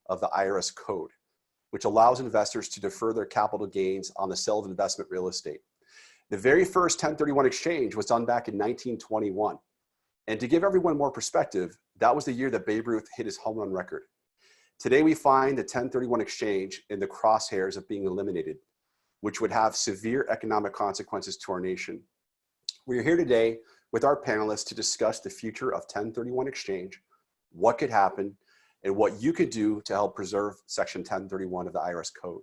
of the IRS code, which allows investors to defer their capital gains on the sale of investment real estate. The very first 1031 exchange was done back in 1921. And to give everyone more perspective, that was the year that Babe Ruth hit his home run record. Today, we find the 1031 exchange in the crosshairs of being eliminated, which would have severe economic consequences to our nation. We are here today with our panelists to discuss the future of 1031 exchange, what could happen, and what you could do to help preserve Section 1031 of the IRS code.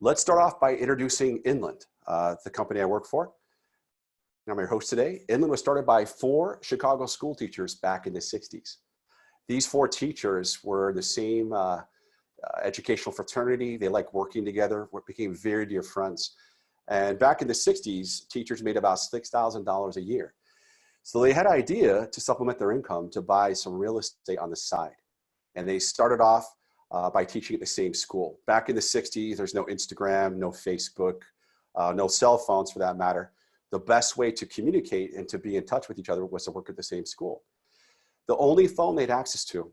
Let's start off by introducing Inland, the company I work for. I'm your host today. Inland was started by 4 Chicago school teachers back in the 60s. These 4 teachers were the same educational fraternity. They liked working together, became very dear friends. And back in the 60s, teachers made about $6,000 a year. So they had an idea to supplement their income to buy some real estate on the side. And they started off by teaching at the same school. Back in the 60s, there's no Instagram, no Facebook, no cell phones for that matter. The best way to communicate and to be in touch with each other was to work at the same school. The only phone they had access to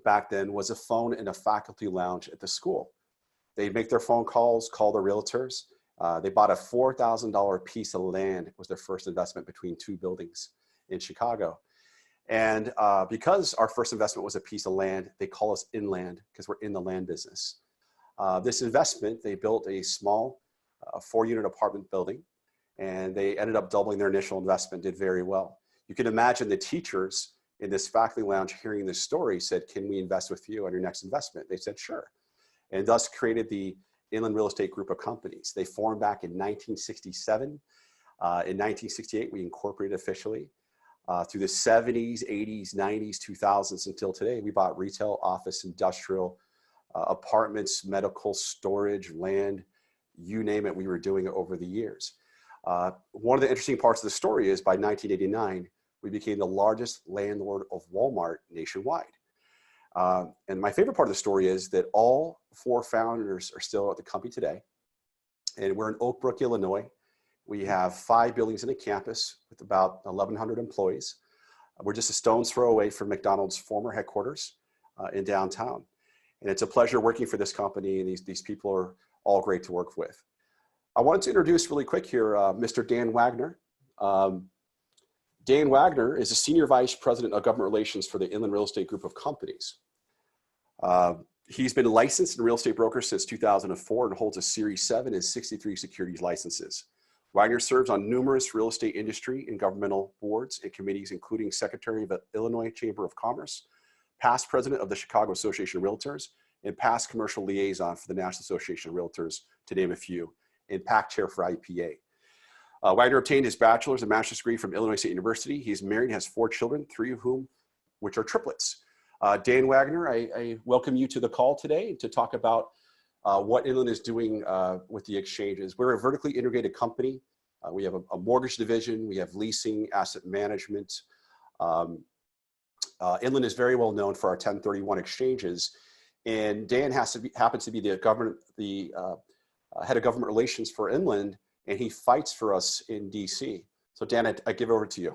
back then was a phone in a faculty lounge at the school. They'd make their phone calls, call the realtors. They bought a $4,000 piece of land. It was their first investment between 2 buildings in Chicago. And because our first investment was a piece of land, they call us inland because we're in the land business. This investment, they built a small 4-unit apartment building, and they ended up doubling their initial investment, did very well. You can imagine the teachers in this faculty lounge hearing this story said, "Can we invest with you on your next investment?" They said, "Sure." And thus created the Inland Real Estate Group of Companies. They formed back in 1967. In 1968, we incorporated officially. Through the 70s, 80s, 90s, 2000s until today, we bought retail, office, industrial, apartments, medical, storage, land, you name it, we were doing it over the years. One of the interesting parts of the story is by 1989, we became the largest landlord of Walmart nationwide. And my favorite part of the story is that all 4 founders are still at the company today. And we're in Oak Brook, Illinois. We have 5 buildings in a campus with about 1,100 employees. We're just a stone's throw away from McDonald's former headquarters in downtown. And it's a pleasure working for this company, and these people are all great to work with. I wanted to introduce really quick here Mr. Dan Wagner. Dan Wagner is a Senior Vice President of Government Relations for the Inland Real Estate Group of Companies. He's been licensed in real estate broker since 2004 and holds a Series 7 and 63 securities licenses. Wagner serves on numerous real estate industry and governmental boards and committees, including Secretary of the Illinois Chamber of Commerce, past President of the Chicago Association of Realtors, and past Commercial Liaison for the National Association of Realtors, to name a few, and PAC Chair for IPA. Wagner obtained his bachelor's and master's degree from Illinois State University. He's married and has 4 children, 3 of whom which are triplets. Dan Wagner, I welcome you to the call today to talk about what Inland is doing with the exchanges. We're a vertically integrated company. We have a mortgage division. We have leasing, asset management. Inland is very well known for our 1031 exchanges. And Dan happens to be the head of government relations for Inland, and he fights for us in DC. So Dan, I give it over to you.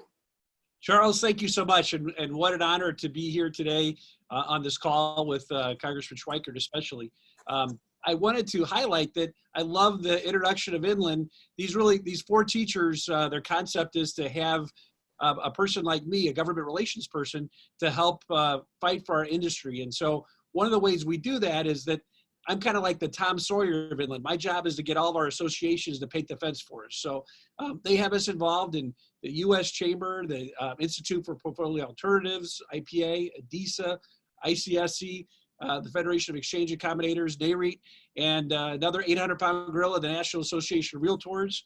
Charles, thank you so much. And what an honor to be here today on this call with Congressman Schweikert especially. I wanted to highlight that I love the introduction of Inland. These 4 teachers, their concept is to have a person like me, a government relations person, to help fight for our industry. And so one of the ways we do that is that I'm kind of like the Tom Sawyer of Inland. My job is to get all of our associations to paint the fence for us. So they have us involved in the U.S. Chamber, the Institute for Portfolio Alternatives, IPA, ADISA, ICSC, the Federation of Exchange Accommodators, NAREIT, and another 800-pound gorilla, the National Association of Realtors.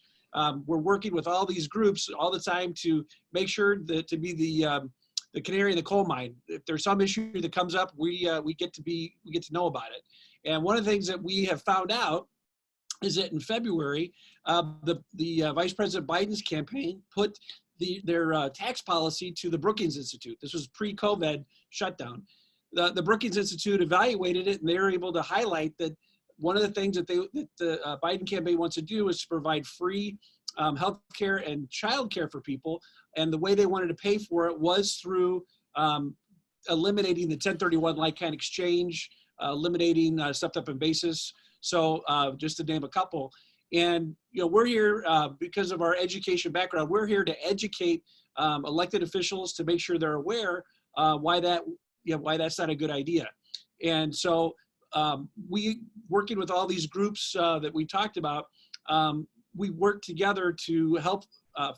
We're working with all these groups all the time to make sure that to be the canary in the coal mine. If there's some issue that comes up, we get to know about it. And one of the things that we have found out is that in February, the Vice President Biden's campaign put their tax policy to the Brookings Institute. This was pre-COVID shutdown. The Brookings Institute evaluated it, and they were able to highlight that one of the things that the Biden campaign wants to do is to provide free health care and child care for people. And the way they wanted to pay for it was through eliminating the 1031 like-kind exchange eliminating stepped up in basis. So just to name a couple. And, we're here because of our education background. We're here to educate elected officials to make sure they're aware why that's not a good idea. And so we, working with all these groups that we talked about, we work together to help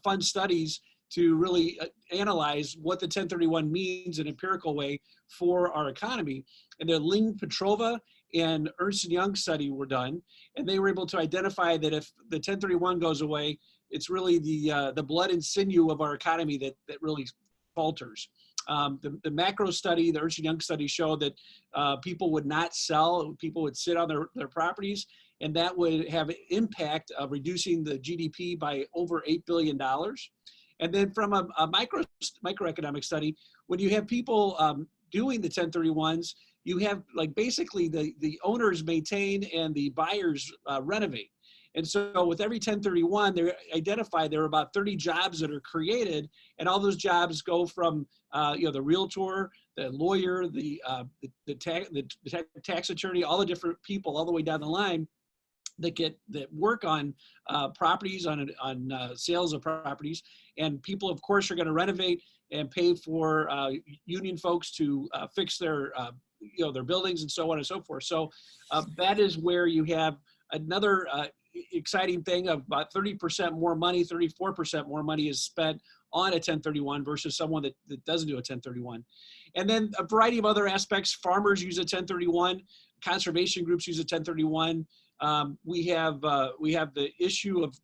fund studies to really analyze what the 1031 means in an empirical way for our economy. And the Ling Petrova and Ernst & Young study were done, and they were able to identify that if the 1031 goes away, it's really the blood and sinew of our economy that really falters. The macro study, the Ernst & Young study, showed that people would not sell, people would sit on their properties, and that would have an impact of reducing the GDP by over $8 billion. And then from a microeconomic study, when you have people doing the 1031s, you have basically the owners maintain and the buyers renovate. And so with every 1031, they identify there are about 30 jobs that are created, and all those jobs go from the realtor, the lawyer, the tax attorney, all the different people all the way down the line that work on properties, on sales of properties. And people, of course, are going to renovate and pay for union folks to fix their their buildings and so on and so forth. So that is where you have another exciting thing of about 30% more money, 34% more money is spent on a 1031 versus someone that doesn't do a 1031. And then a variety of other aspects. Farmers use a 1031. Conservation groups use a 1031. We have the issue of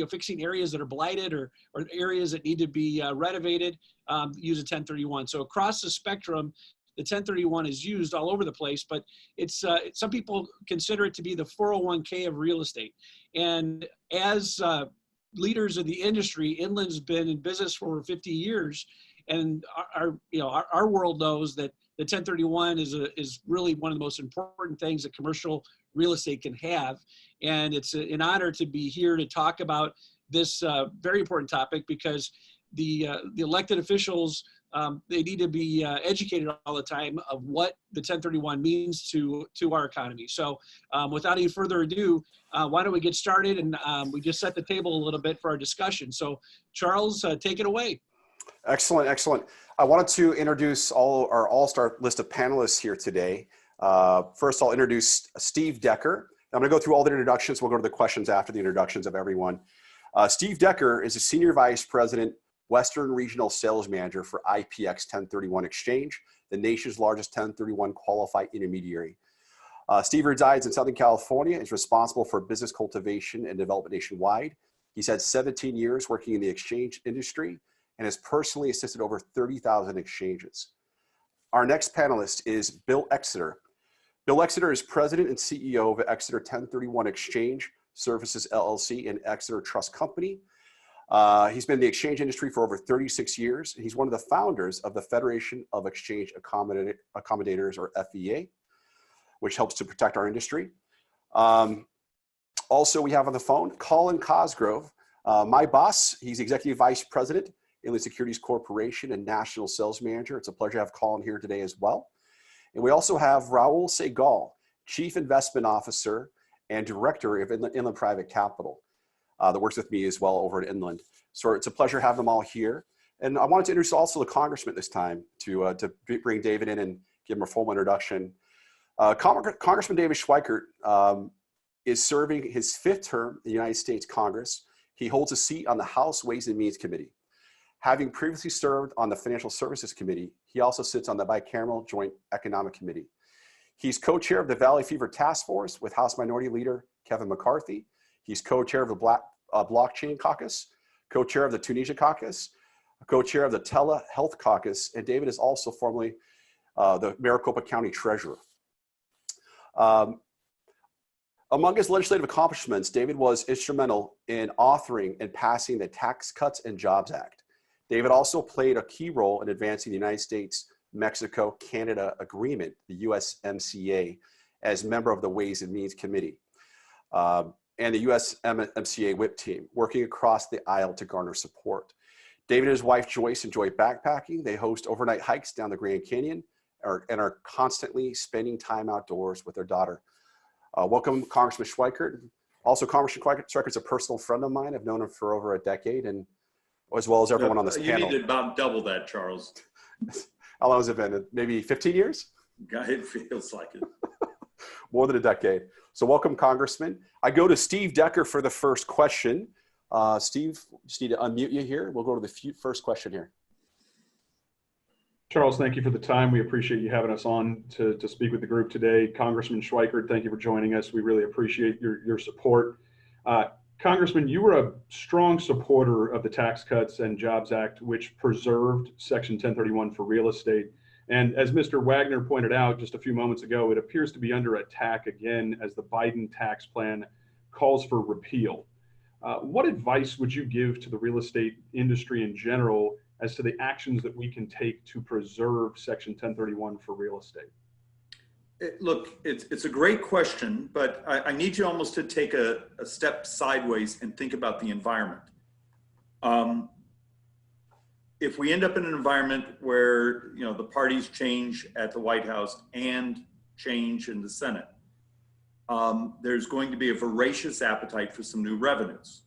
fixing areas that are blighted or areas that need to be renovated, use a 1031. So across the spectrum, the 1031 is used all over the place, but it's some people consider it to be the 401k of real estate. And as leaders of the industry, Inland's been in business for over 50 years, and our world knows that the 1031 is really one of the most important things that commercial real estate can have. And it's an honor to be here to talk about this very important topic, because the elected officials, they need to be educated all the time of what the 1031 means to our economy. So without any further ado, why don't we get started? And we just set the table a little bit for our discussion. So Charles, take it away. Excellent, excellent. I wanted to introduce our all-star list of panelists here today. First, I'll introduce Steve Decker. I'm going to go through all the introductions. We'll go to the questions after the introductions of everyone. Steve Decker is a Senior Vice President, Western Regional Sales Manager for IPX 1031 Exchange, the nation's largest 1031 qualified intermediary. Steve resides in Southern California, is responsible for business cultivation and development nationwide. He's had 17 years working in the exchange industry and has personally assisted over 30,000 exchanges. Our next panelist is Bill Exeter. Bill Exeter is President and CEO of Exeter 1031 Exchange Services LLC and Exeter Trust Company. He's been in the exchange industry for over 36 years. He's one of the founders of the Federation of Exchange Accommodators, or FEA, which helps to protect our industry. Also, we have on the phone Colin Cosgrove, my boss. He's Executive Vice President in the Securities Corporation and National Sales Manager. It's a pleasure to have Colin here today as well. And we also have Rahul Sehgul, Chief Investment Officer and Director of Inland Private Capital, that works with me as well over at Inland. So it's a pleasure to have them all here. And I wanted to introduce also the Congressman this time to bring David in and give him a formal introduction. Congressman David Schweikert is serving his 5th term in the United States Congress. He holds a seat on the House Ways and Means Committee. Having previously served on the Financial Services Committee, he also sits on the Bicameral Joint Economic Committee. He's co-chair of the Valley Fever Task Force with House Minority Leader Kevin McCarthy. He's co-chair of the Blockchain Caucus, co-chair of the Tunisia Caucus, co-chair of the Telehealth Caucus, and David is also formerly the Maricopa County Treasurer. Among his legislative accomplishments, David was instrumental in authoring and passing the Tax Cuts and Jobs Act. David also played a key role in advancing the United States-Mexico-Canada Agreement, the USMCA, as member of the Ways and Means Committee and the USMCA WHIP team, working across the aisle to garner support. David and his wife Joyce enjoy backpacking. They host overnight hikes down the Grand Canyon, and are constantly spending time outdoors with their daughter. Welcome, Congressman Schweikert. Also, Congressman Schweikert's a personal friend of mine. I've known him for over a decade, and as well as everyone on this panel. You need to about double that, Charles. How long has it been? Maybe 15 years? It feels like it. More than a decade. So welcome, Congressman. I go to Steve Decker for the first question. Steve, just need to unmute you here. We'll go to the first question here. Charles, thank you for the time. We appreciate you having us on to speak with the group today. Congressman Schweikert, thank you for joining us. We really appreciate your support. Congressman, you were a strong supporter of the Tax Cuts and Jobs Act, which preserved Section 1031 for real estate. And as Mr. Wagner pointed out just a few moments ago, it appears to be under attack again as the Biden tax plan calls for repeal. What advice would you give to the real estate industry in general as to the actions that we can take to preserve Section 1031 for real estate? Look, it's a great question, but I need you almost to take a step sideways and think about the environment. If we end up in an environment where the parties change at the White House and change in the Senate, there's going to be a voracious appetite for some new revenues.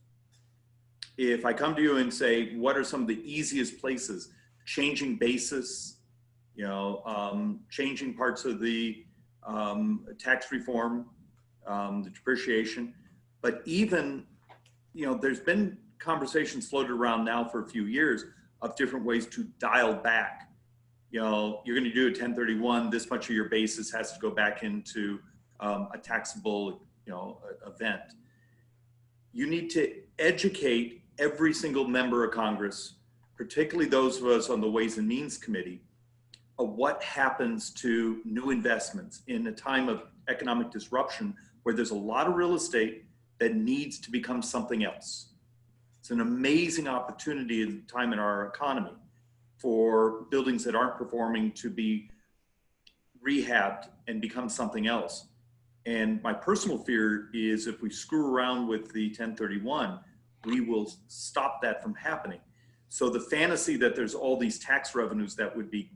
If I come to you and say, what are some of the easiest places, changing basis, changing parts of the tax reform, the depreciation, but even, there's been conversations floated around now for a few years of different ways to dial back. You're going to do a 1031, this much of your basis has to go back into a taxable, event. You need to educate every single member of Congress, particularly those of us on the Ways and Means Committee, of what happens to new investments in a time of economic disruption where there's a lot of real estate that needs to become something else. It's an amazing opportunity at the time in our economy for buildings that aren't performing to be rehabbed and become something else. And my personal fear is if we screw around with the 1031, we will stop that from happening. So the fantasy that there's all these tax revenues that would be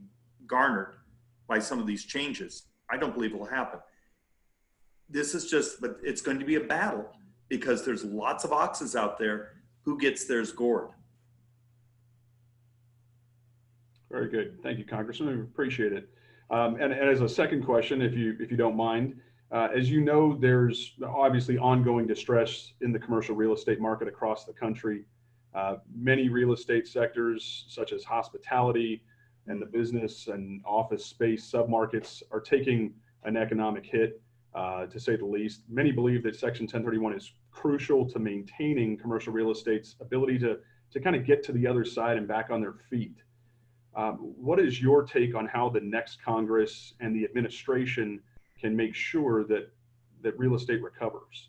garnered by some of these changes, I don't believe will happen. This is but it's going to be a battle because there's lots of oxes out there. Who gets theirs gored? Very good. Thank you, Congressman. We appreciate it. And as a second question, if you don't mind, as you know, there's obviously ongoing distress in the commercial real estate market across the country. Many real estate sectors, such as hospitality and the business and office space submarkets, are taking an economic hit, to say the least. Many believe that Section 1031 is crucial to maintaining commercial real estate's ability to kind of get to the other side and back on their feet. What is your take on how the next Congress and the administration can make sure that real estate recovers?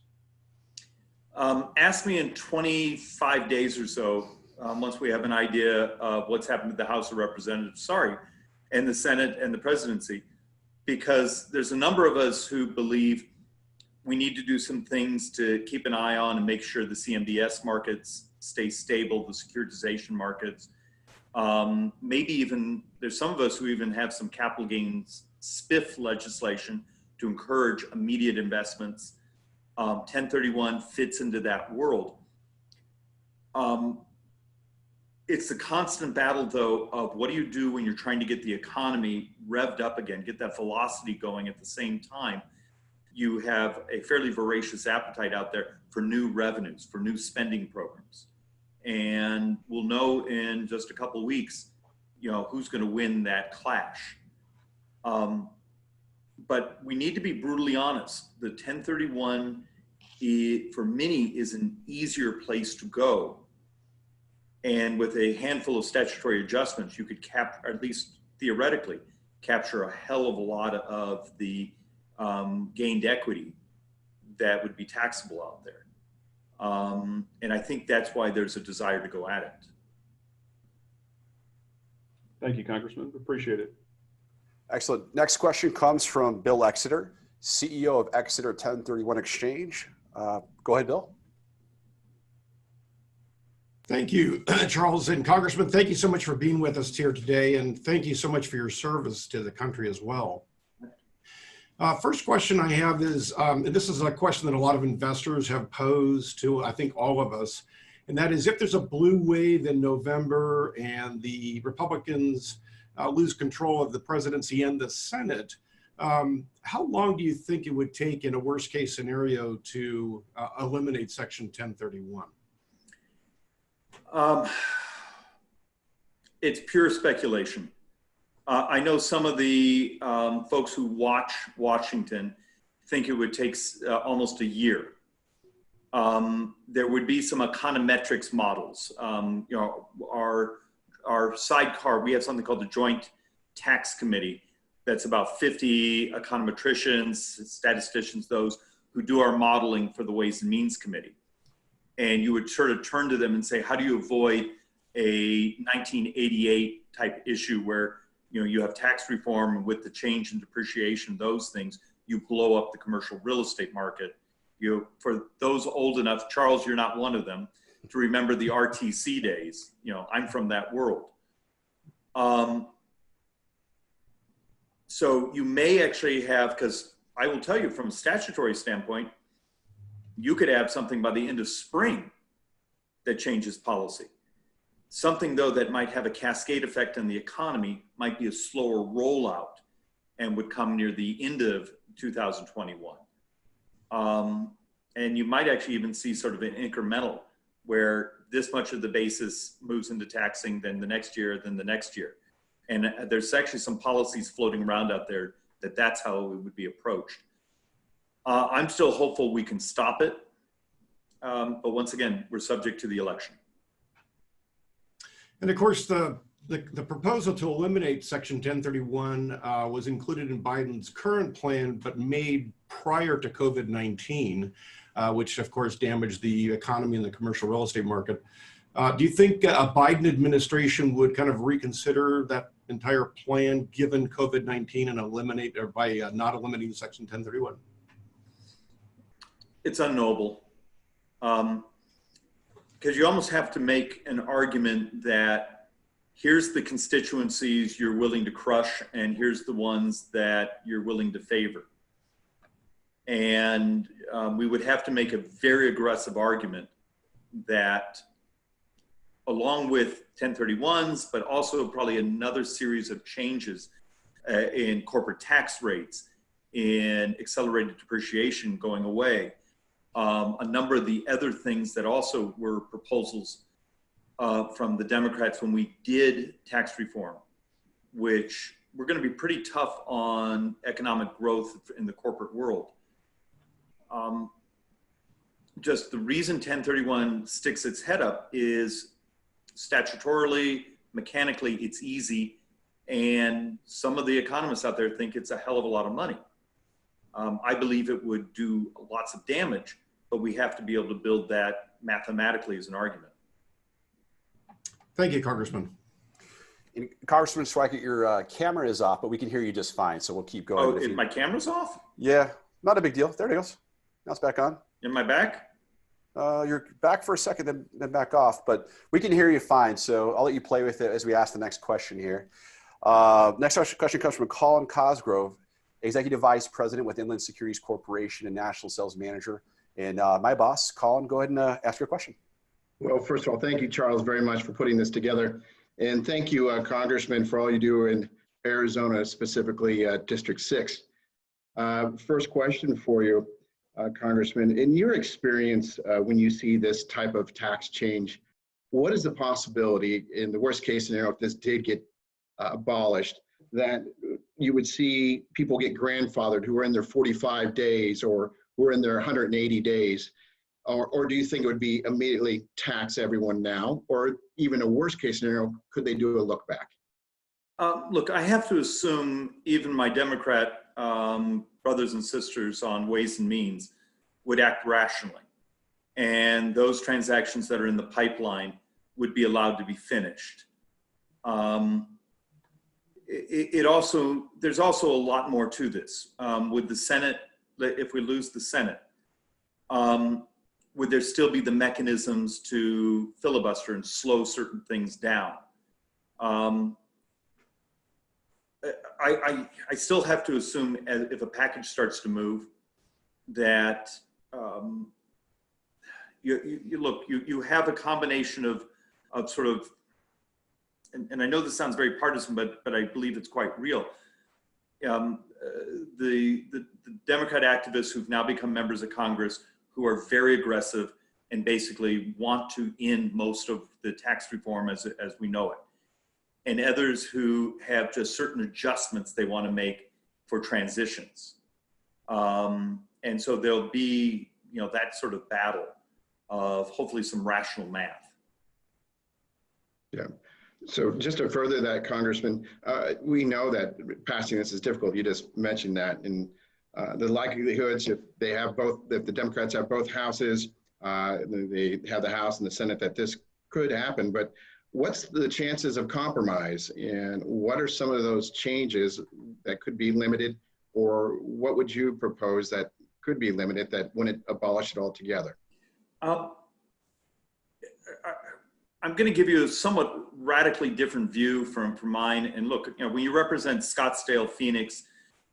Ask me in 25 days or so, once we have an idea of what's happened to the House of Representatives, and the Senate and the presidency, because there's a number of us who believe we need to do some things to keep an eye on and make sure the CMBS markets stay stable, the securitization markets. Maybe even, there's some of us who even have some capital gains spiff legislation to encourage immediate investments. 1031 fits into that world. It's a constant battle, though, of what do you do when you're trying to get the economy revved up again, get that velocity going at the same time. You have a fairly voracious appetite out there for new revenues, for new spending programs. And we'll know in just a couple of weeks, who's going to win that clash. But we need to be brutally honest. The 1031, for many, is an easier place to go. And with a handful of statutory adjustments, you could at least theoretically, capture a hell of a lot of the gained equity that would be taxable out there. And I think that's why there's a desire to go at it. Thank you, Congressman. Appreciate it. Excellent. Next question comes from Bill Exeter, CEO of Exeter 1031 Exchange. Go ahead, Bill. Thank you, Charles. And Congressman, thank you so much for being with us here today. And thank you so much for your service to the country as well. First question I have is, and this is a question that a lot of investors have posed to, I think, all of us. And that is, if there's a blue wave in November and the Republicans lose control of the presidency and the Senate, how long do you think it would take in a worst case scenario to eliminate Section 1031? It's pure speculation. I know some of the folks who watch Washington think it would take almost a year. There would be some econometrics models. You know, our sidecar, we have something called the Joint Tax Committee. That's about 50 econometricians, statisticians, those who do our modeling for the Ways and Means Committee. And you would sort of turn to them and say, how do you avoid a 1988 type issue where, you know, you have tax reform with the change in depreciation, those things, you blow up the commercial real estate market. You know, for those old enough, Charles, you're not one of them, to remember the RTC days. You know, I'm from that world. So you may actually have, because I will tell you from a statutory standpoint, you could have something by the end of spring that changes policy. Something, though, that might have a cascade effect on the economy might be a slower rollout and would come near the end of 2021. And you might actually even see sort of an incremental where this much of the basis moves into taxing, then the next year, then the next year. And there's actually some policies floating around out there that that's how it would be approached. I'm still hopeful we can stop it. But once again, we're subject to the election. And of course, the proposal to eliminate Section 1031 was included in Biden's current plan, but made prior to COVID-19, which of course damaged the economy and the commercial real estate market. Do you think a Biden administration would kind of reconsider that entire plan given COVID-19 and eliminate, or by not eliminating Section 1031? It's unknowable. Because you almost have to make an argument that here's the constituencies you're willing to crush and here's the ones that you're willing to favor. And we would have to make a very aggressive argument that along with 1031s, but also probably another series of changes in corporate tax rates, in accelerated depreciation going away, a number of the other things that also were proposals from the Democrats when we did tax reform, which were going to be pretty tough on economic growth in the corporate world. Just the reason 1031 sticks its head up is statutorily, mechanically, it's easy. And some of the economists out there think it's a hell of a lot of money. I believe it would do lots of damage, but we have to be able to build that mathematically as an argument. Thank you, Congressman. And Congressman Schweikert, your camera is off, but we can hear you just fine, so we'll keep going. Oh, my camera's off? Yeah, not a big deal. There it goes. Now it's back on. Am I back? You're back for a second, then back off, but we can hear you fine, so I'll let you play with it as we ask the next question here. Next question comes from Colin Cosgrove, Executive Vice President with Inland Securities Corporation and National Sales Manager. And my boss, Colin, go ahead and ask your question. Well, first of all, thank you, Charles, very much for putting this together. And thank you, Congressman, for all you do in Arizona, specifically District 6. First question for you, Congressman. In your experience, when you see this type of tax change, what is the possibility, in the worst case scenario, if this did get abolished, that you would see people get grandfathered who are in their 45 days or who are in their 180 days? Or do you think it would be immediately tax everyone now? Or even a worst case scenario, could they do a look back? Look, I have to assume even my Democrat brothers and sisters on Ways and Means would act rationally. And those transactions that are in the pipeline would be allowed to be finished. There's also a lot more to this. With the Senate, if we lose the Senate, would there still be the mechanisms to filibuster and slow certain things down? I still have to assume if a package starts to move that you have a combination of sort of, and I know this sounds very partisan, but I believe it's quite real. The Democrat activists who've now become members of Congress who are very aggressive and basically want to end most of the tax reform as we know it. And others who have just certain adjustments they want to make for transitions. And so there'll be, that sort of battle of hopefully some rational math. Yeah. So just to further that, Congressman, we know that passing this is difficult. You just mentioned that. And the likelihoods, if the Democrats have both houses, they have the House and the Senate, that this could happen. But what's the chances of compromise? And what are some of those changes that could be limited? Or what would you propose that could be limited that wouldn't abolish it altogether? I'm going to give you a somewhat radically different view from mine. And look, when you represent Scottsdale, Phoenix,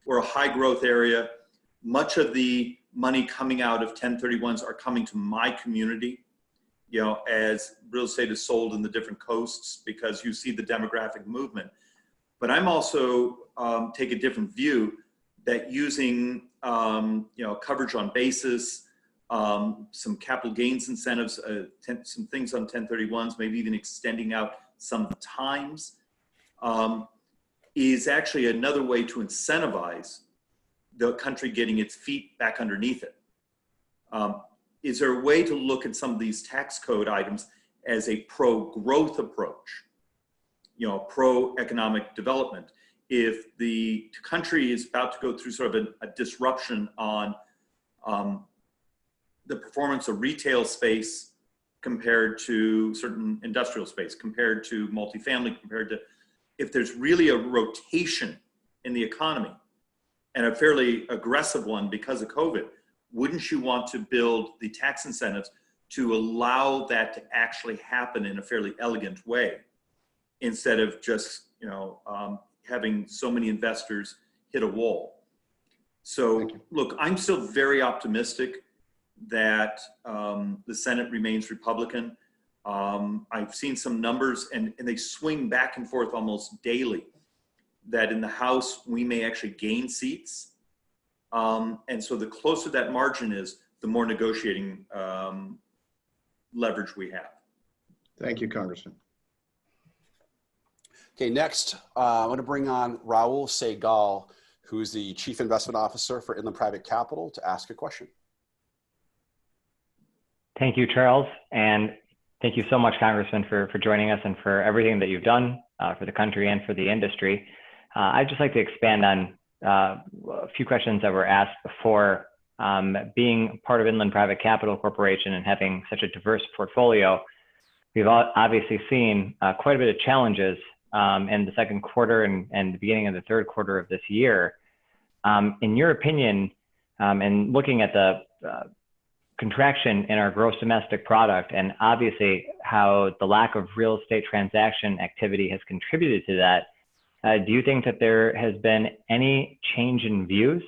we're a high growth area. Much of the money coming out of 1031s are coming to my community, as real estate is sold in the different coasts because you see the demographic movement. But I'm also take a different view that using, coverage on basis, some capital gains incentives, some things on 1031s, maybe even extending out some times, is actually another way to incentivize the country getting its feet back underneath it. Is there a way to look at some of these tax code items as a pro-growth approach, pro-economic development? If the country is about to go through sort of a disruption on the performance of retail space compared to certain industrial space, compared to multifamily, compared to, if there's really a rotation in the economy and a fairly aggressive one because of COVID, wouldn't you want to build the tax incentives to allow that to actually happen in a fairly elegant way instead of just, having so many investors hit a wall? So look, I'm still very optimistic that the Senate remains Republican. I've seen some numbers and they swing back and forth almost daily, that in the House, we may actually gain seats. And so the closer that margin is, the more negotiating leverage we have. Thank you, Congressman. Okay, next, I want to bring on Rahul Sehgul, who's the Chief Investment Officer for Inland Private Capital, to ask a question. Thank you, Charles. And thank you so much, Congressman, for joining us and for everything that you've done for the country and for the industry. I'd just like to expand on a few questions that were asked before. Being part of Inland Private Capital Corporation and having such a diverse portfolio, we've obviously seen quite a bit of challenges in the second quarter and the beginning of the third quarter of this year. In your opinion, and looking at the contraction in our gross domestic product, and obviously how the lack of real estate transaction activity has contributed to that, do you think that there has been any change in views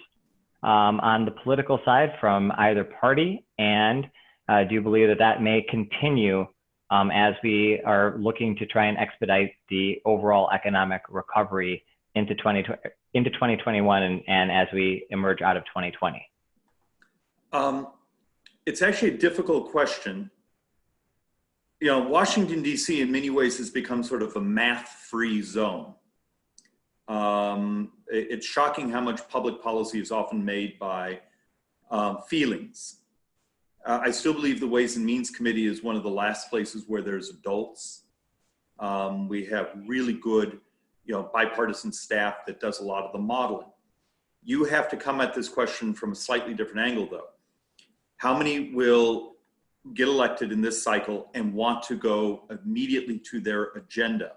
on the political side from either party? And do you believe that that may continue as we are looking to try and expedite the overall economic recovery into 2021 and as we emerge out of 2020? It's actually a difficult question. Washington, D.C. in many ways has become sort of a math-free zone. It's shocking how much public policy is often made by feelings. I still believe the Ways and Means Committee is one of the last places where there's adults. We have really good, bipartisan staff that does a lot of the modeling. You have to come at this question from a slightly different angle, though. How many will get elected in this cycle and want to go immediately to their agenda?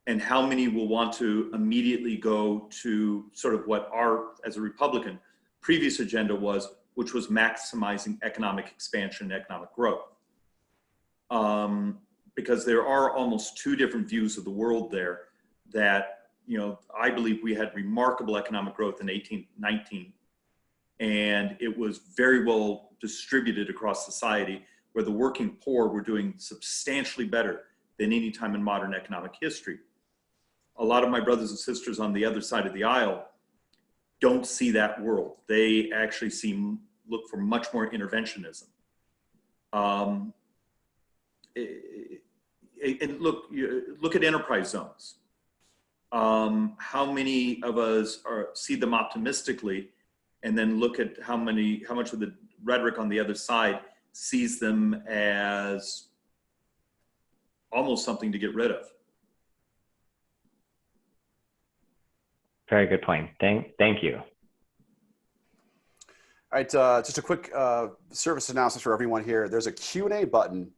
And how many will want to immediately go to sort of what our, as a Republican, previous agenda was which was maximizing economic expansion and economic growth. Because there are almost two different views of the world there that, you know, I believe we had remarkable economic growth in 1819, and it was very well distributed across society, where the working poor were doing substantially better than any time in modern economic history. A lot of my brothers and sisters on the other side of the aisle don't see that world. They actually look for much more interventionism. And look at enterprise zones. How many of us see them optimistically, and then look at how much of the rhetoric on the other side sees them as almost something to get rid of. Very good point. Thank you. All right, just a quick service announcement for everyone here. There's a Q&A button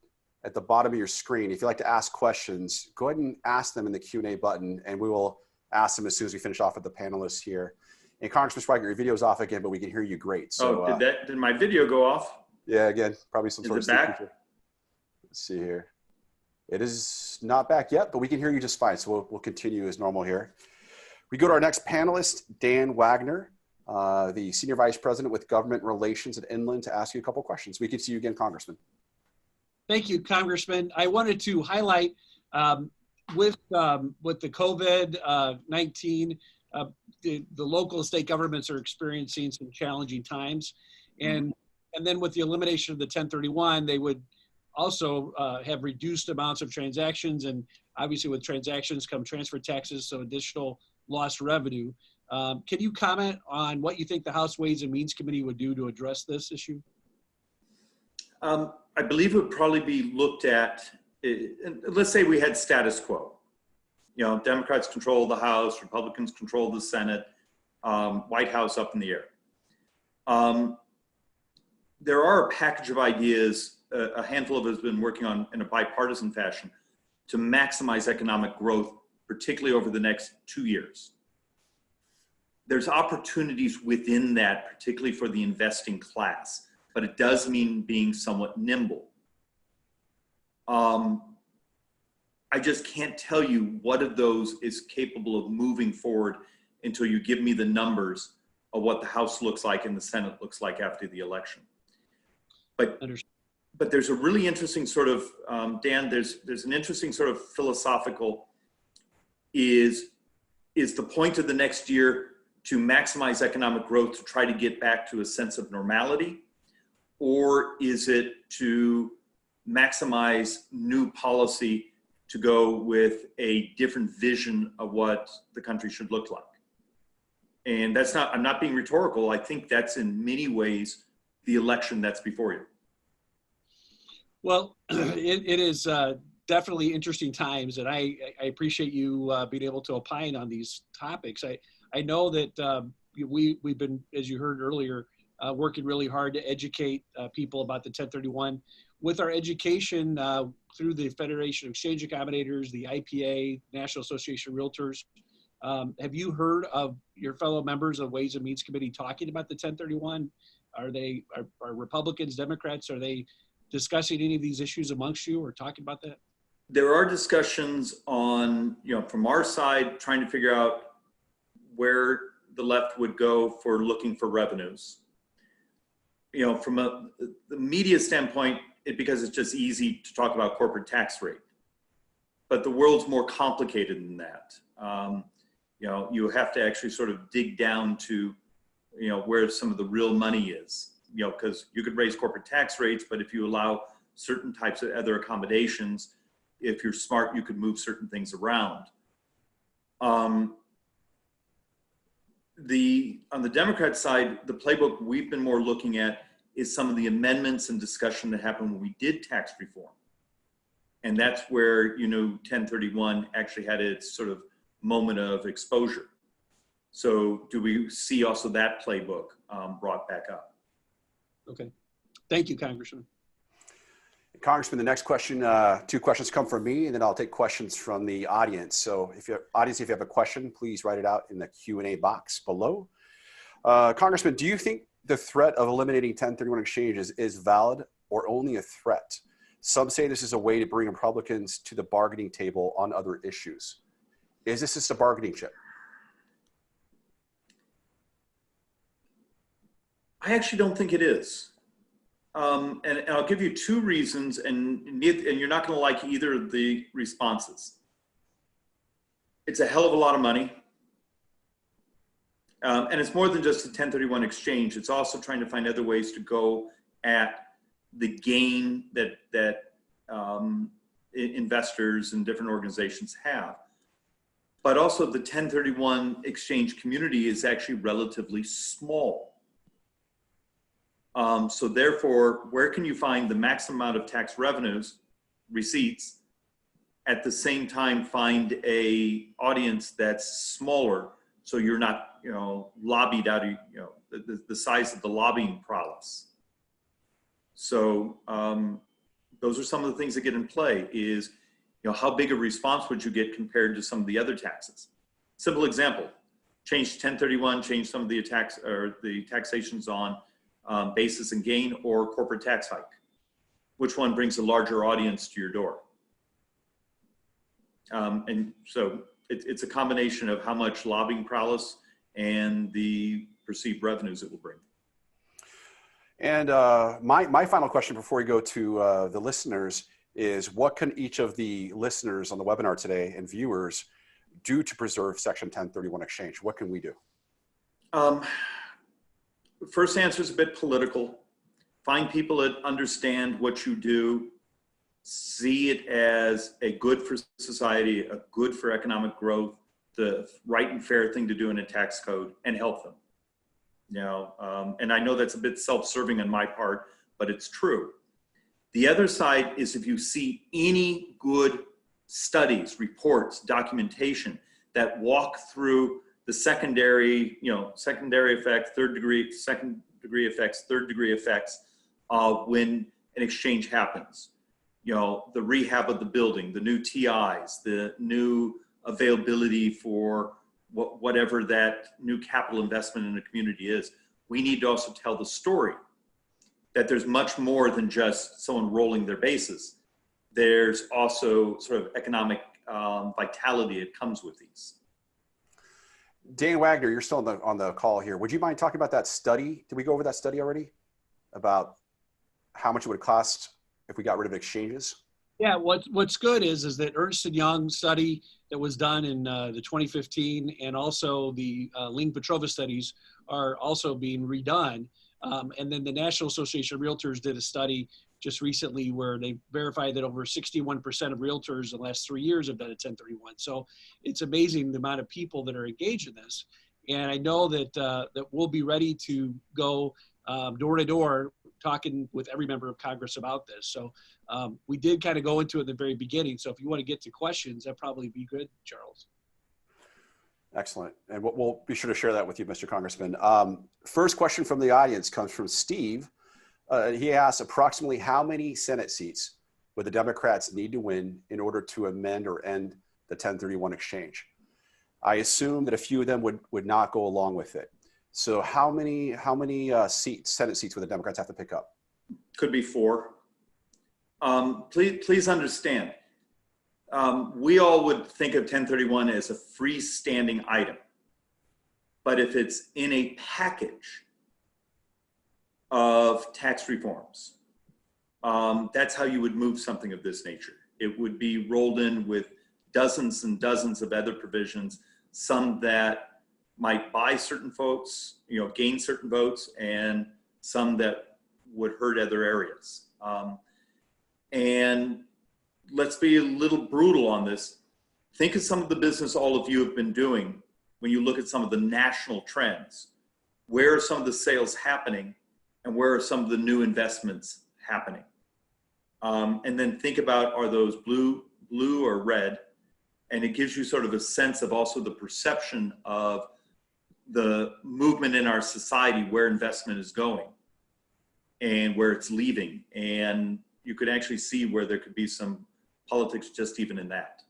at the bottom of your screen. If you'd like to ask questions, go ahead and ask them in the Q&A button, and we will ask them as soon as we finish off with the panelists here. And Congressman Schweikert, your video's off again, but we can hear you great. So, did my video go off? Yeah, again, probably some sort of back? Let's see here. It is not back yet, but we can hear you just fine. So we'll continue as normal here. We go to our next panelist, Dan Wagner, the Senior Vice President with Government Relations at Inland, to ask you a couple questions. We can see you again, Congressman. Thank you, Congressman. I wanted to highlight with the COVID-19, the local and state governments are experiencing some challenging times. And then with the elimination of the 1031, they would also have reduced amounts of transactions. And obviously with transactions come transfer taxes, so additional lost revenue. Can you comment on what you think the House Ways and Means Committee would do to address this issue? I believe it would probably be looked at, let's say we had status quo. You know, Democrats control the House, Republicans control the Senate, White House up in the air. There are a package of ideas, a handful of us have been working on in a bipartisan fashion to maximize economic growth, particularly over the next 2 years. There's opportunities within that, particularly for the investing class, but it does mean being somewhat nimble. I just can't tell you what of those is capable of moving forward until you give me the numbers of what the House looks like and the Senate looks like after the election. But there's a really interesting sort of, Dan, there's an interesting sort of philosophical, is the point of the next year to maximize economic growth to try to get back to a sense of normality? Or is it to maximize new policy to go with a different vision of what the country should look like? And that's not, I'm not being rhetorical. I think that's in many ways the election that's before you. Well, it is definitely interesting times, and I appreciate you being able to opine on these topics. I know that we've been, as you heard earlier, working really hard to educate people about the 1031. With our education through the Federation of Exchange Accommodators, the IPA, National Association of Realtors, have you heard of your fellow members of Ways and Means Committee talking about the 1031? Are Republicans, Democrats, are they discussing any of these issues amongst you or talking about that? There are discussions on, you know, from our side, trying to figure out where the left would go for looking for revenues. You know, from the media standpoint, because it's just easy to talk about corporate tax rate, but the world's more complicated than that. You know, you have to actually sort of dig down to, you know, where some of the real money is, you know, because you could raise corporate tax rates, but if you allow certain types of other accommodations, if you're smart, you could move certain things around. On the Democrat side, the playbook we've been more looking at is some of the amendments and discussion that happened when we did tax reform. And that's where, you know, 1031 actually had its sort of moment of exposure. So do we see also that playbook brought back up? Okay. Thank you, Congressman. Congressman, the next question, 2 questions come from me, and then I'll take questions from the audience. So if you have a question, please write it out in the Q&A box below. Congressman, do you think the threat of eliminating 1031 exchanges is valid or only a threat? Some say this is a way to bring Republicans to the bargaining table on other issues. Is this just a bargaining chip? I actually don't think it is. And I'll give you two reasons, and you're not going to like either of the responses. It's a hell of a lot of money. And it's more than just a 1031 exchange. It's also trying to find other ways to go at the gain that investors and different organizations have. But also the 1031 exchange community is actually relatively small. So therefore, where can you find the maximum amount of tax revenues, receipts, at the same time find a audience that's smaller, so you're not, lobbied out of, the size of the lobbying prowess. So those are some of the things that get in play is, how big a response would you get compared to some of the other taxes? Simple example, change 1031, change some of the tax or the taxations on basis and gain or corporate tax hike. Which one brings a larger audience to your door? And so it's a combination of how much lobbying prowess and the perceived revenues it will bring. And my final question before we go to the listeners is, what can each of the listeners on the webinar today and viewers do to preserve Section 1031 exchange? What can we do? First answer is a bit political. Find people that understand what you do, see it as a good for society, a good for economic growth, the right and fair thing to do in a tax code, and help them. And I know that's a bit self-serving on my part, but it's true. The other side is if you see any good studies, reports, documentation that walk through the secondary effect, second degree effects, third degree effects when an exchange happens. The rehab of the building, the new TIs, the new availability for whatever that new capital investment in the community is. We need to also tell the story that there's much more than just someone rolling their bases. There's also sort of economic vitality that comes with these. Dan Wagner, you're still on the call here. Would you mind talking about that study? Did we go over that study already? About how much it would cost if we got rid of exchanges? Yeah, what's good is that Ernst & Young study that was done in the 2015 and also the Ling Petrova studies are also being redone. And then the National Association of Realtors did a study just recently where they verified that over 61% of realtors in the last 3 years have done a 1031. So it's amazing the amount of people that are engaged in this. And I know that that we'll be ready to go door to door talking with every member of Congress about this. So we did kind of go into it in the very beginning. So if you want to get to questions, that'd probably be good, Charles. Excellent. And we'll be sure to share that with you, Mr. Congressman. First question from the audience comes from Steve. He asks, approximately how many Senate seats would the Democrats need to win in order to amend or end the 1031 exchange? I assume that a few of them would not go along with it. So how many Senate seats would the Democrats have to pick up? Could be 4. Please understand, we all would think of 1031 as a freestanding item. But if it's in a package of tax reforms, that's how you would move something of this nature. It would be rolled in with dozens and dozens of other provisions, some that might buy certain votes, gain certain votes, and some that would hurt other areas. And let's be a little brutal on this. Think of some of the business all of you have been doing when you look at some of the national trends. Where are some of the sales happening, and where are some of the new investments happening? And then think about, are those blue or red? And it gives you sort of a sense of also the perception of the movement in our society, where investment is going and where it's leaving. And you could actually see where there could be some politics just even in that.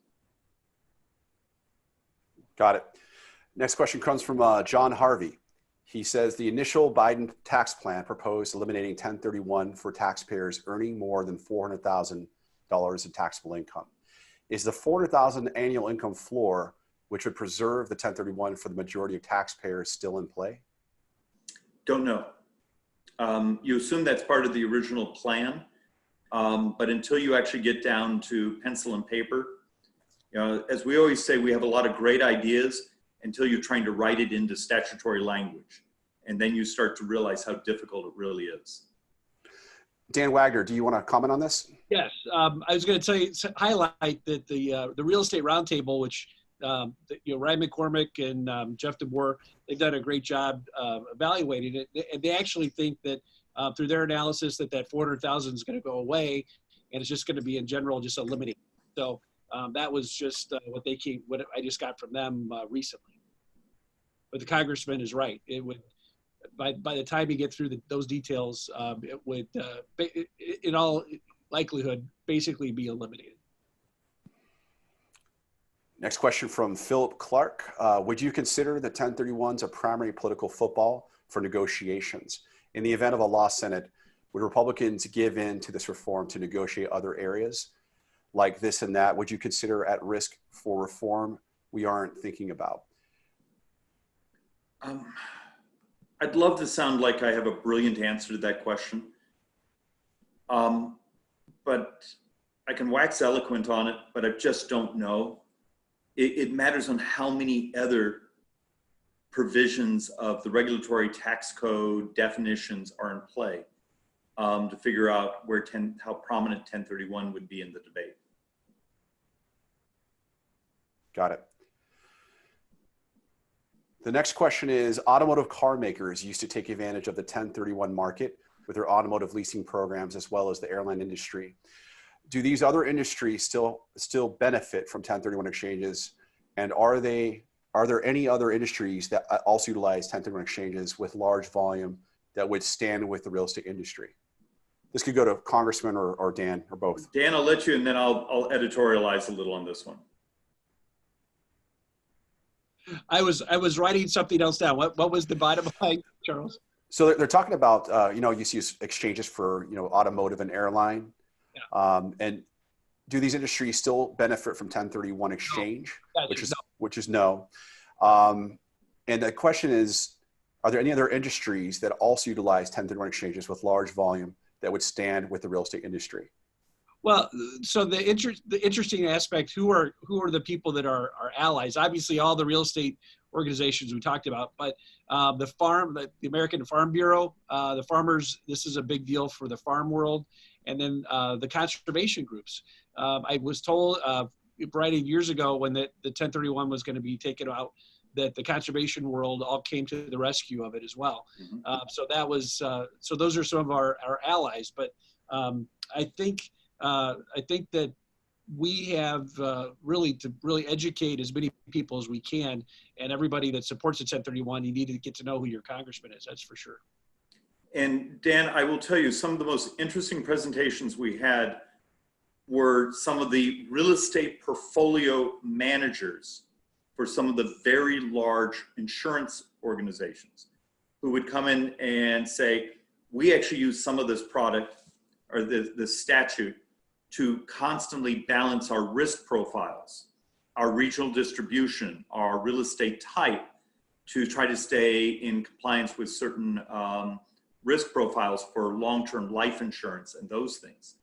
Got it. Next question comes from John Harvey. He says the initial Biden tax plan proposed eliminating 1031 for taxpayers earning more than $400,000 in taxable income. Is the $400,000 annual income floor, which would preserve the 1031 for the majority of taxpayers, still in play? Don't know. You assume that's part of the original plan, but until you actually get down to pencil and paper, you know, as we always say, we have a lot of great ideas until you're trying to write it into statutory language. And then you start to realize how difficult it really is. Dan Wagner, do you want to comment on this? Yes, I was going to tell you, highlight that the Real Estate Roundtable, which Ryan McCormick and Jeff DeBoer, they've done a great job evaluating it. And they actually think that through their analysis that 400,000 is going to go away, and it's just going to be in general just eliminated. So that was just what I just got from them recently. But the congressman is right. It would, by the time you get through those details, it would, in all likelihood, basically be eliminated. Next question from Philip Clark. Would you consider the 1031s a primary political football for negotiations? In the event of a lost Senate, would Republicans give in to this reform to negotiate other areas like this and that? Would you consider at risk for reform we aren't thinking about? I'd love to sound like I have a brilliant answer to that question. But I can wax eloquent on it, but I just don't know. It matters on how many other provisions of the regulatory tax code definitions are in play to figure out how prominent 1031 would be in the debate. Got it. The next question is, automotive car makers used to take advantage of the 1031 market with their automotive leasing programs as well as the airline industry. Do these other industries still benefit from 1031 exchanges? And are there any other industries that also utilize 1031 exchanges with large volume that would stand with the real estate industry? This could go to Congressman or Dan or both. Dan, I'll let you, and then I'll editorialize a little on this one. I was writing something else down. What was the bottom line, Charles? So they're talking about, you use exchanges for, automotive and airline. Yeah. And do these industries still benefit from 1031 exchange, no. which is no. And the question is, are there any other industries that also utilize 1031 exchanges with large volume that would stand with the real estate industry? Well, so the interesting aspect, who are the people that are allies? Obviously, all the real estate organizations we talked about, but the American Farm Bureau, the farmers, this is a big deal for the farm world, and then the conservation groups. I was told writing years ago when the 1031 was going to be taken out, that the conservation world all came to the rescue of it as well. Mm-hmm. So that was so those are some of our allies, but I think that we have really educate as many people as we can, and everybody that supports the 1031, you need to get to know who your congressman is. That's for sure. And Dan, I will tell you, some of the most interesting presentations we had were some of the real estate portfolio managers for some of the very large insurance organizations who would come in and say, we actually use some of this product or the statute to constantly balance our risk profiles, our regional distribution, our real estate type, to try to stay in compliance with certain risk profiles for long-term life insurance and those things.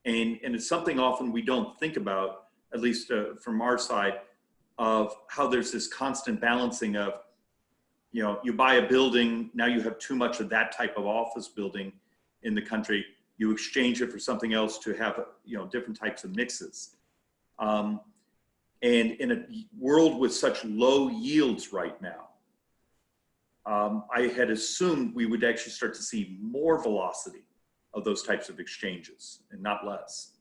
And it's something often we don't think about, at least from our side, of how there's this constant balancing of, you buy a building, now you have too much of that type of office building in the country, you exchange it for something else to have, different types of mixes. And in a world with such low yields right now, I had assumed we would actually start to see more velocity of those types of exchanges and not less.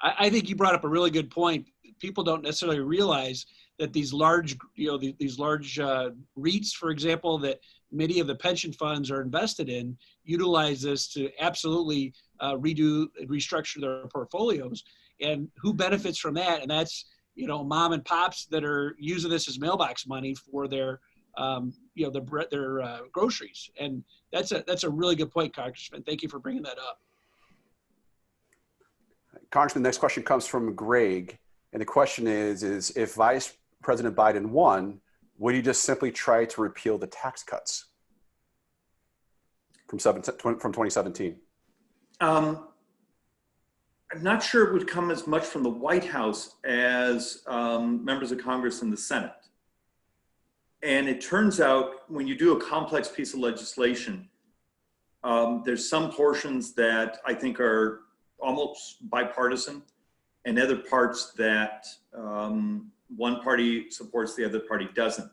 I think you brought up a really good point. People don't necessarily realize that these large, these large REITs, for example, that many of the pension funds are invested in, utilize this to absolutely restructure their portfolios. And who benefits from that? And that's, mom and pops that are using this as mailbox money for their you know, their groceries. And that's a really good point, Congressman. Thank you for bringing that up. Congressman, the next question comes from Greg. And the question is if Vice President Biden won, would he just simply try to repeal the tax cuts from 2017? I'm not sure it would come as much from the White House as members of Congress and the Senate. And it turns out when you do a complex piece of legislation, there's some portions that I think are almost bipartisan and other parts that one party supports, the other party doesn't.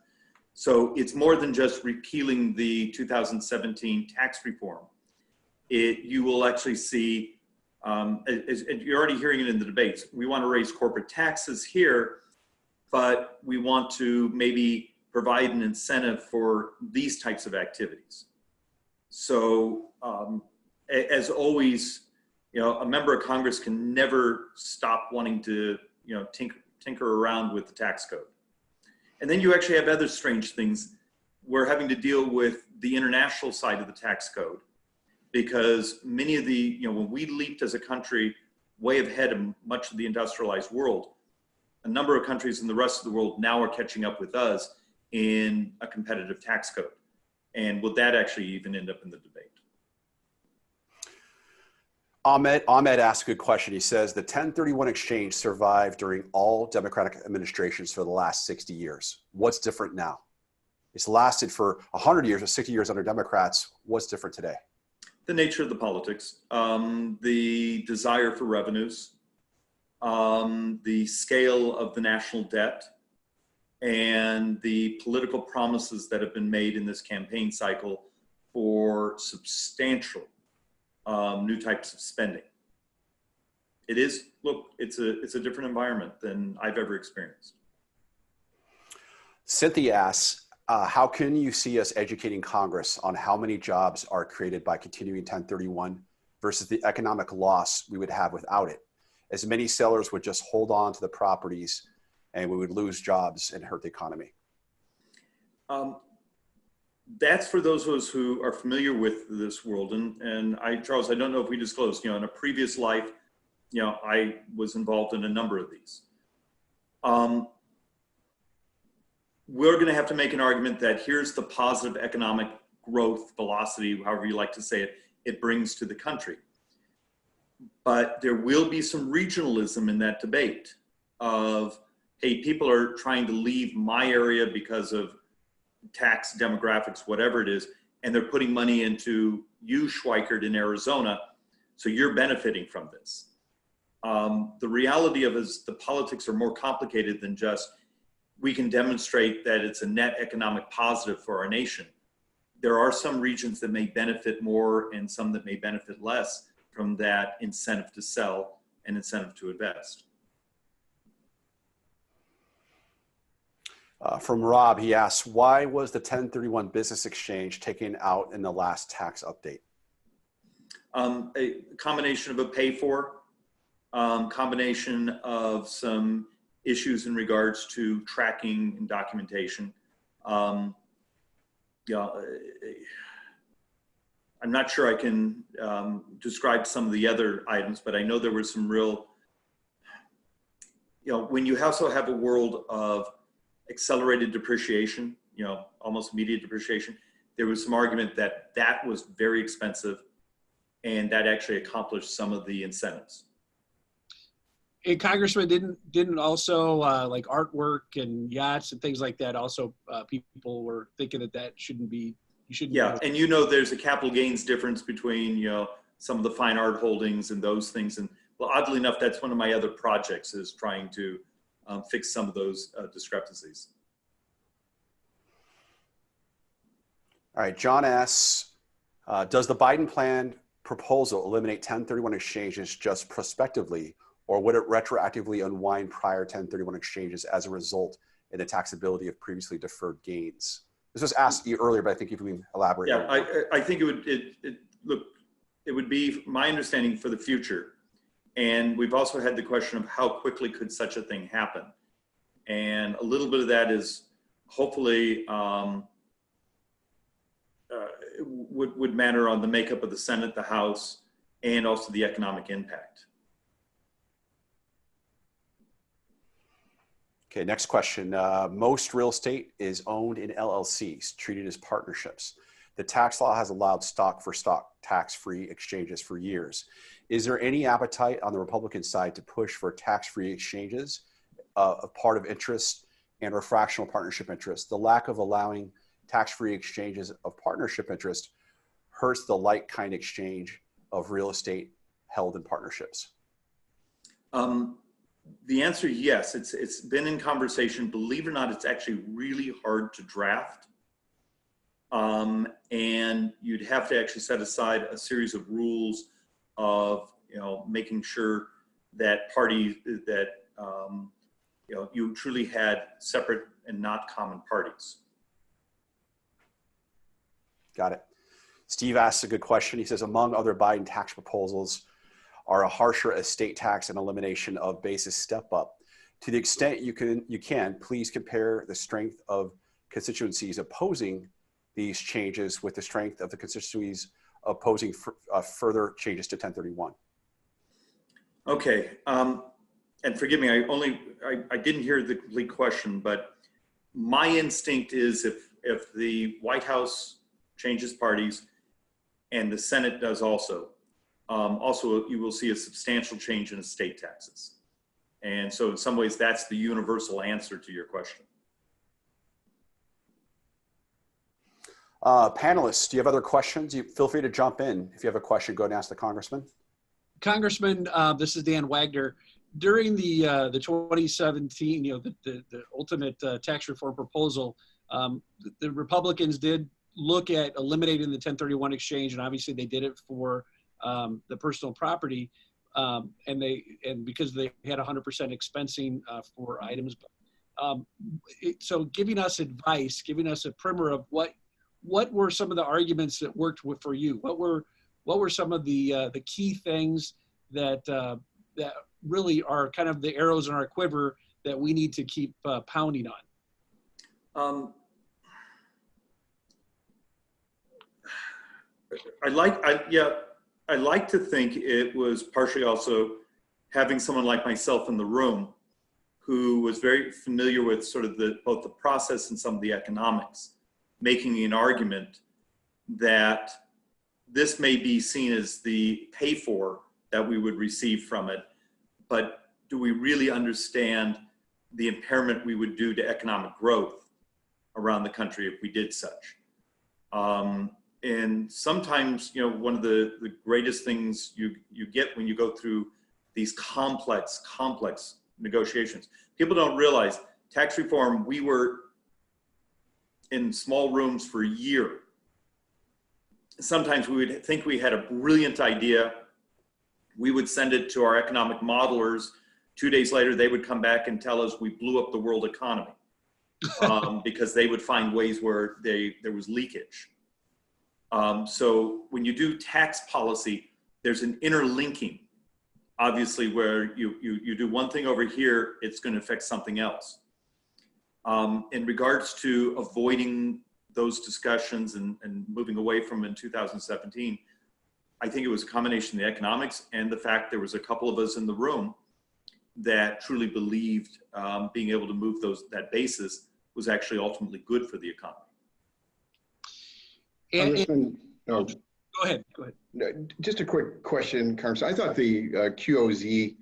So it's more than just repealing the 2017 tax reform. You will actually see, you're already hearing it in the debates, we want to raise corporate taxes here, but we want to maybe provide an incentive for these types of activities. So as always, you know, a member of Congress can never stop wanting to, you know, tinker around with the tax code. And then you actually have other strange things. We're having to deal with the international side of the tax code because many of the, you know, when we leaped as a country way ahead of much of the industrialized world, a number of countries in the rest of the world now are catching up with us in a competitive tax code. And will that actually even end up in the debate? Ahmed asked a good question. He says the 1031 exchange survived during all Democratic administrations for the last 60 years. What's different now? It's lasted for 100 years or 60 years under Democrats. What's different today? The nature of the politics, the desire for revenues, the scale of the national debt, and the political promises that have been made in this campaign cycle for substantial new types of spending. It is, look, it's a different environment than I've ever experienced. Cynthia asks, how can you see us educating Congress on how many jobs are created by continuing 1031 versus the economic loss we would have without it? As many sellers would just hold on to the properties and we would lose jobs and hurt the economy. That's for those of us who are familiar with this world. And Charles, I don't know if we disclosed, you know, in a previous life, you know, I was involved in a number of these. We're going to have to make an argument that here's the positive economic growth velocity, however you like to say it, it brings to the country. But there will be some regionalism in that debate of, hey, people are trying to leave my area because of tax demographics, whatever it is, and they're putting money into you, Schweikert, in Arizona, so you're benefiting from this. The reality of it is the politics are more complicated than just, we can demonstrate that it's a net economic positive for our nation. There are some regions that may benefit more and some that may benefit less from that incentive to sell and incentive to invest. From Rob, he asks, why was the 1031 business exchange taken out in the last tax update? A combination of a pay for, combination of some issues in regards to tracking and documentation. Yeah, I'm not sure I can describe some of the other items, but I know there were some real, you know, when you also have a world of accelerated depreciation, you know, almost immediate depreciation, there was some argument that that was very expensive and that actually accomplished some of the incentives. And Congressman, didn't also like artwork and yachts and things like that, also people were thinking that shouldn't be, you shouldn't. Yeah, and you know there's a capital gains difference between, you know, some of the fine art holdings and those things. And well, oddly enough, that's one of my other projects, is trying to fix some of those discrepancies. All right, John asks, does the Biden plan proposal eliminate 1031 exchanges just prospectively, or would it retroactively unwind prior 1031 exchanges as a result in the taxability of previously deferred gains? This was asked earlier, but I think if we can elaborate. Yeah, I think it would, look, it would be my understanding for the future. And we've also had the question of how quickly could such a thing happen? And a little bit of that is hopefully would matter on the makeup of the Senate, the House, and also the economic impact. Okay, next question. Most real estate is owned in LLCs, treated as partnerships. The tax law has allowed stock for stock tax-free exchanges for years. Is there any appetite on the Republican side to push for tax-free exchanges of part of interest and or fractional partnership interest? The lack of allowing tax-free exchanges of partnership interest hurts the like kind exchange of real estate held in partnerships. The answer, yes, it's been in conversation. Believe it or not, it's actually really hard to draft. And you'd have to actually set aside a series of rules of, making sure that parties that, you truly had separate and not common parties. Got it. Steve asks a good question. He says, among other Biden tax proposals are a harsher estate tax and elimination of basis step up. To the extent you can, please compare the strength of constituencies opposing these changes with the strength of the constituencies opposing further changes to 1031. Okay, and forgive me, I didn't hear the complete question, but my instinct is if the White House changes parties and the Senate does also you will see a substantial change in estate taxes. And so in some ways, that's the universal answer to your question. Panelists, do you have other questions? Feel free to jump in. If you have a question, go and ask the Congressman. Congressman, this is Dan Wagner. During the 2017, the ultimate tax reform proposal, the Republicans did look at eliminating the 1031 exchange, and obviously they did it for the personal property, and because they had 100% expensing for items. So giving us advice, giving us a primer of what were some of the arguments that worked for you? What were some of the key things that really are kind of the arrows in our quiver that we need to keep pounding on? I like to think it was partially also having someone like myself in the room who was very familiar with sort of both the process and some of the economics, making an argument that this may be seen as the pay for that we would receive from it, but do we really understand the impairment we would do to economic growth around the country if we did such? And sometimes, one of the greatest things you get when you go through these complex negotiations, people don't realize tax reform, we were in small rooms for a year. Sometimes we would think we had a brilliant idea. We would send it to our economic modelers. 2 days later, they would come back and tell us we blew up the world economy because they would find ways where there was leakage. So when you do tax policy, there's an interlinking, obviously, where you do one thing over here, it's going to affect something else. In regards to avoiding those discussions and moving away from them in 2017, I think it was a combination of the economics and the fact there was a couple of us in the room that truly believed being able to move that basis was actually ultimately good for the economy. Go ahead. Just a quick question, Congressman. I thought the QOZ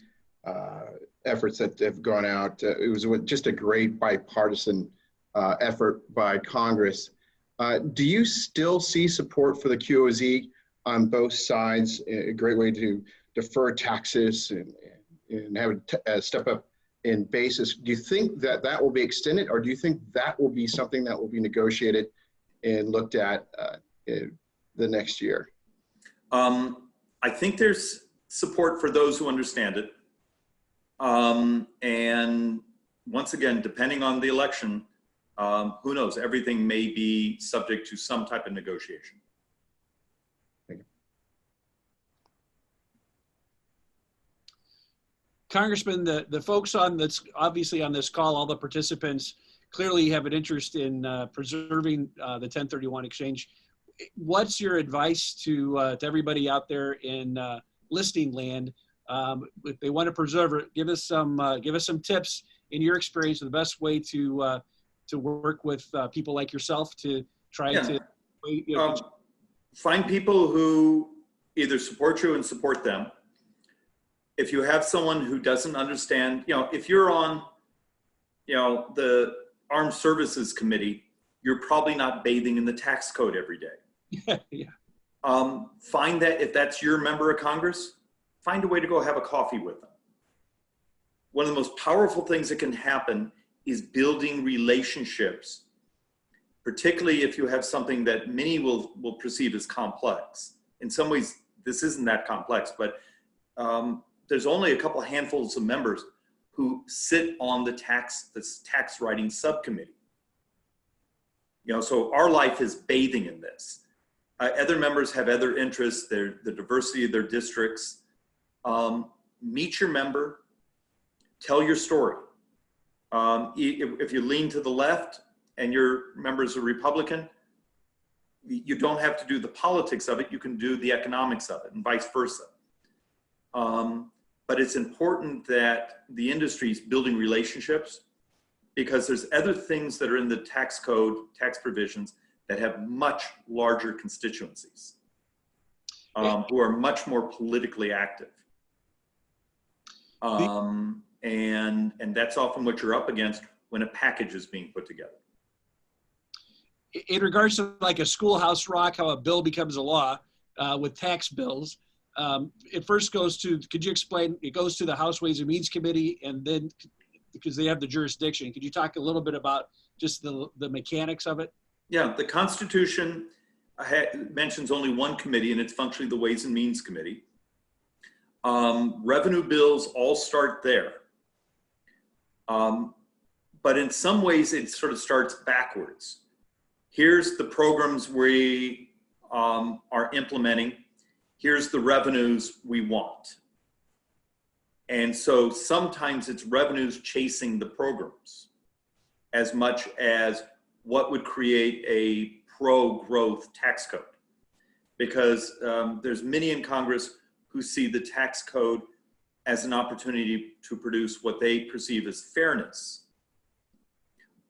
efforts that have gone out, it was just a great bipartisan effort by Congress. Do you still see support for the QOZ on both sides? A great way to defer taxes and have a step up in basis. Do you think that will be extended, or do you think that will be something that will be negotiated and looked at the next year? I think there's support for those who understand it. And once again, depending on the election, who knows, everything may be subject to some type of negotiation. Thank you. Congressman, the folks on this, obviously on this call, all the participants clearly have an interest in preserving the 1031 exchange. what's your advice to everybody out there in listing land? If they want to preserve it, give us some tips in your experience of the best way to work with people like yourself to try to find people who either support you and support them. If you have someone who doesn't understand, if you're on, the Armed Services Committee, you're probably not bathing in the tax code every day. Yeah. Find that if that's your member of Congress, find a way to go have a coffee with them. One of the most powerful things that can happen is building relationships, particularly if you have something that many will perceive as complex. In some ways, this isn't that complex, but there's only a couple handfuls of members who sit on the tax writing subcommittee. So our life is bathing in this. Other members have other interests, the diversity of their districts. Meet your member, tell your story. If you lean to the left and your member is a Republican, you don't have to do the politics of it, you can do the economics of it and vice versa. But it's important that the industry is building relationships, because there's other things that are in the tax code, tax provisions, that have much larger constituencies, who are much more politically active. And that's often what you're up against when a package is being put together. In regards to like a schoolhouse rock, how a bill becomes a law with tax bills, it first goes to, could you explain, it goes to the House Ways and Means Committee, and then, because they have the jurisdiction, could you talk a little bit about just the mechanics of it? Yeah, the Constitution mentions only one committee, and it's functionally the Ways and Means Committee. Revenue bills all start there. But in some ways, it sort of starts backwards. Here's the programs we are implementing. Here's the revenues we want. And so sometimes it's revenues chasing the programs as much as what would create a pro-growth tax code. Because there's many in Congress who see the tax code as an opportunity to produce what they perceive as fairness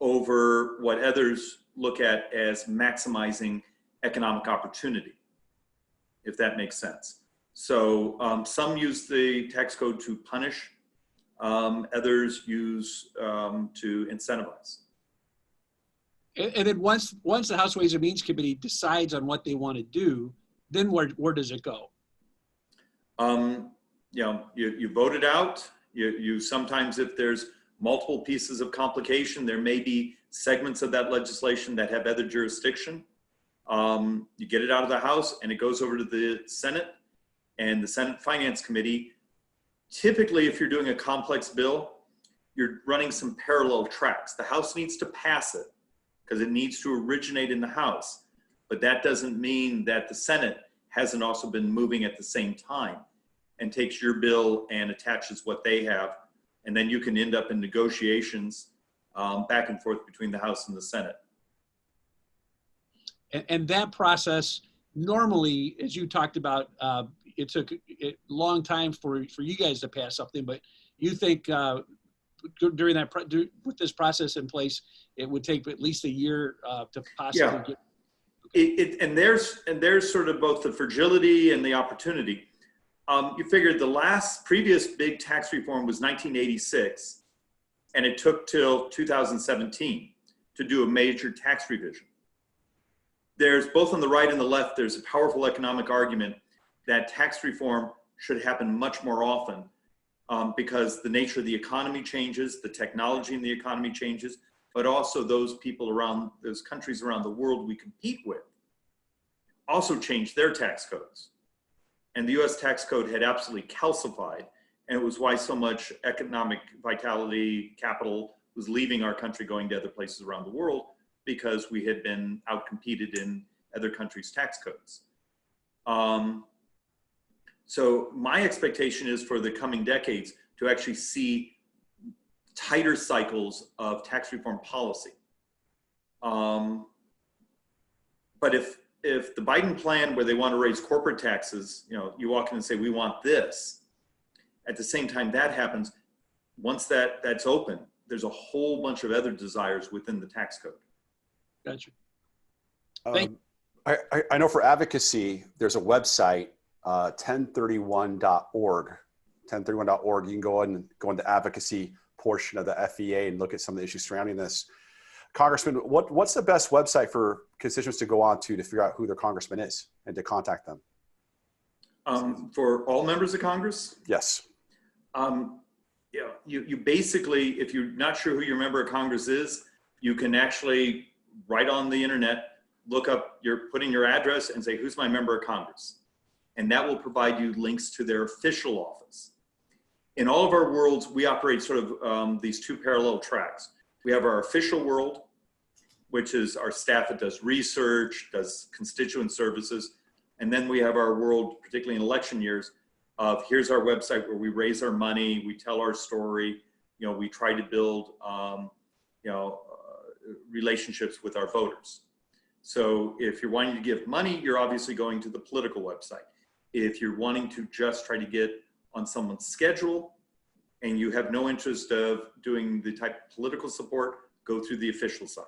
over what others look at as maximizing economic opportunity, if that makes sense. So some use the tax code to punish, others use to incentivize. And then once the House Ways and Means Committee decides on what they want to do, then where does it go? You vote it out. You sometimes, if there's multiple pieces of complication, there may be segments of that legislation that have other jurisdiction. You get it out of the House and it goes over to the Senate, and the Senate Finance Committee. Typically, if you're doing a complex bill, you're running some parallel tracks. The House needs to pass it because it needs to originate in the House. But that doesn't mean that the Senate hasn't also been moving at the same time and takes your bill and attaches what they have. And then you can end up in negotiations back and forth between the House and the Senate. And that process, normally, as you talked about, it took a long time for you guys to pass something, but you think during that, with this process in place, it would take at least a year to possibly get. Okay. And there's sort of both the fragility and the opportunity. You figured the previous big tax reform was 1986, and it took till 2017 to do a major tax revision. There's both on the right and the left, there's a powerful economic argument that tax reform should happen much more often because the nature of the economy changes, the technology in the economy changes, but also those people around, those countries around the world we compete with also change their tax codes. And the US tax code had absolutely calcified, and it was why so much economic vitality, capital was leaving our country going to other places around the world, because we had been outcompeted in other countries' tax codes. So my expectation is for the coming decades to actually see tighter cycles of tax reform policy. But if if the Biden plan where they want to raise corporate taxes, you know, you walk in and say, we want this. At the same time that happens, once that's open, there's a whole bunch of other desires within the tax code. Gotcha. I know for advocacy, there's a website, 1031.org. 1031.org. You can go into the advocacy portion of the FEA and look at some of the issues surrounding this. Congressman, what's the best website for constituents to go on to figure out who their congressman is and to contact them? For all members of Congress? Yes. You basically, if you're not sure who your member of Congress is, you can actually, right on the internet, look up, put in your address and say, who's my member of Congress? And that will provide you links to their official office. In all of our worlds, we operate sort of these two parallel tracks. We have our official world, which is our staff that does research, does constituent services. And then we have our world, particularly in election years, of here's our website where we raise our money, we tell our story, you know, we try to build, relationships with our voters. So if you're wanting to give money, you're obviously going to the political website. If you're wanting to just try to get on someone's schedule and you have no interest of doing the type of political support, go through the official side.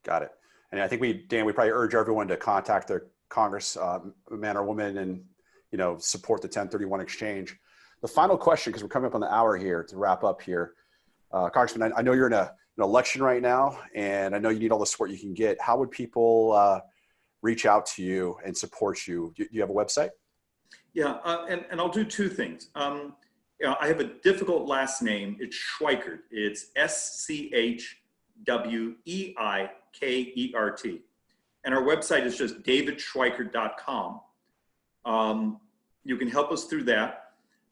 Got it. And I think Dan, we probably urge everyone to contact their man or woman and, you know, support the 1031 exchange. The final question, because we're coming up on the hour here to wrap up here. Congressman, I know you're in an election right now, and I know you need all the support you can get. How would people reach out to you and support you? Do you have a website? Yeah, and I'll do two things. I have a difficult last name. It's Schweikert. It's SCHWEIKERT. And our website is just davidschweikert.com. You can help us through that.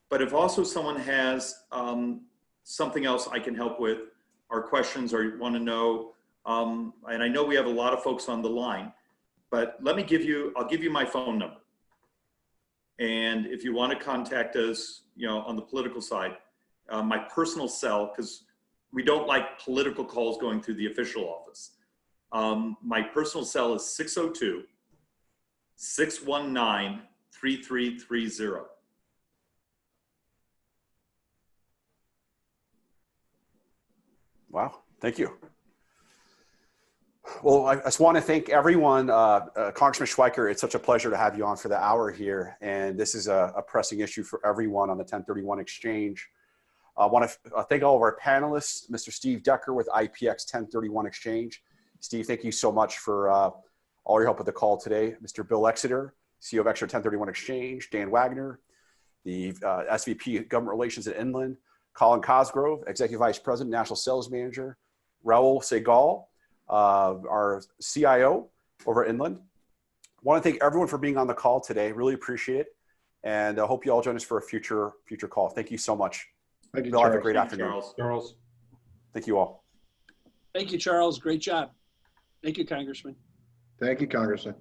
But if also someone has something else I can help with, our questions, or you want to know, and I know we have a lot of folks on the line, but I'll give you my phone number. And if you want to contact us, you know, on the political side, my personal cell, because we don't like political calls going through the official office. My personal cell is 602-619-3330. Wow, thank you. Well, I just want to thank everyone. Congressman Schweikert, it's such a pleasure to have you on for the hour here. And this is a pressing issue for everyone on the 1031 exchange. I want to thank all of our panelists, Mr. Steve Decker with IPX 1031 Exchange. Steve, thank you so much for all your help with the call today. Mr. Bill Exeter, CEO of Exeter 1031 Exchange. Dan Wagner, the SVP Government Relations at Inland. Colin Cosgrove, Executive Vice President, National Sales Manager. Rahul Sehgul, our CIO over at Inland. I want to thank everyone for being on the call today. Really appreciate it. And I hope you all join us for a future call. Thank you so much. Thank you, Bill, Charles. have a great afternoon. Charles. Thank you all. Thank you, Charles. Great job. Thank you, Congressman. Thank you, Congressman.